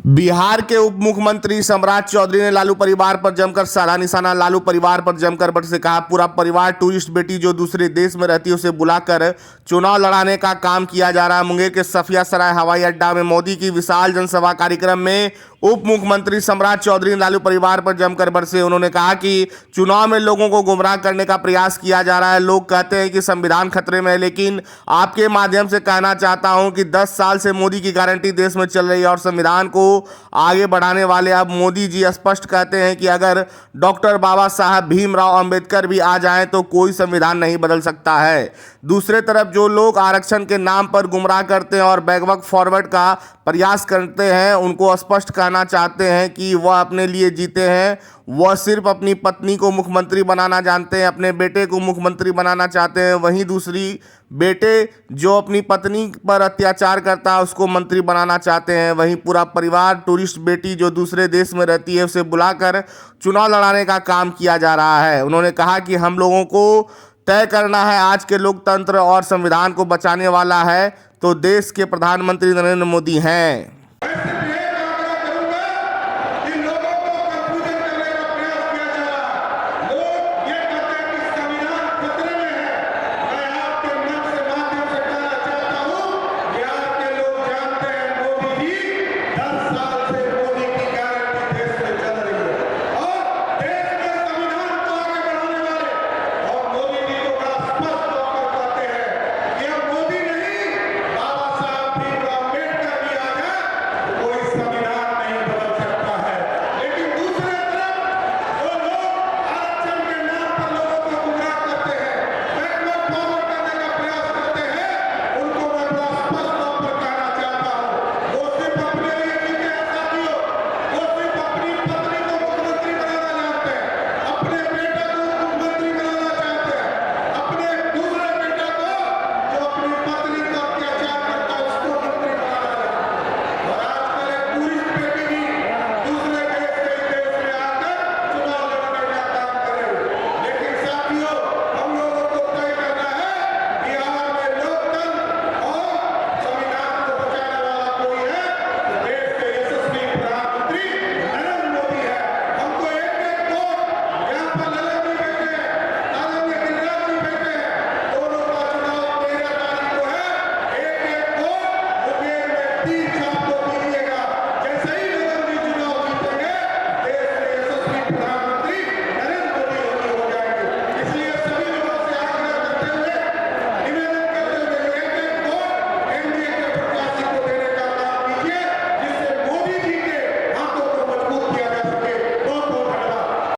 बिहार के उप मुख्यमंत्री सम्राट चौधरी ने लालू परिवार पर जमकर साधा निशाना। लालू परिवार पर जमकर बट से कहा, पूरा परिवार टूरिस्ट बेटी जो दूसरे देश में रहती है उसे बुलाकर चुनाव लड़ाने का काम किया जा रहा है। मुंगेर के सफिया सराय हवाई अड्डा में मोदी की विशाल जनसभा कार्यक्रम में उप मुख्यमंत्री सम्राट चौधरी ने लालू परिवार पर जमकर बरसे। उन्होंने कहा कि चुनाव में लोगों को गुमराह करने का प्रयास किया जा रहा है। लोग कहते हैं कि संविधान खतरे में है, लेकिन आपके माध्यम से कहना चाहता हूं कि 10 साल से मोदी की गारंटी देश में चल रही है और संविधान को आगे बढ़ाने वाले अब मोदी जी स्पष्ट कहते हैं कि अगर डॉक्टर बाबा साहब भीमराव अंबेडकर भी आ जाएं तो कोई संविधान नहीं बदल सकता है। दूसरे तरफ जो लोग आरक्षण के नाम पर गुमराह करते हैं और बैकवर्ड फॉरवर्ड का प्रयास करते हैं, उनको स्पष्ट कहना चाहते हैं कि वह अपने लिए जीते हैं। वह सिर्फ अपनी पत्नी को मुख्यमंत्री बनाना जानते हैं, अपने बेटे को मुख्यमंत्री बनाना चाहते हैं। वहीं दूसरी बेटे जो अपनी पत्नी पर अत्याचार करता है उसको मंत्री बनाना चाहते हैं। वहीं पूरा परिवार टूरिस्ट बेटी जो दूसरे देश में रहती है उसे बुलाकर चुनाव लड़ाने का काम किया जा रहा है। उन्होंने कहा कि हम लोगों को तय करना है आज के लोकतंत्र और संविधान को बचाने वाला है तो देश के प्रधानमंत्री नरेंद्र मोदी हैं।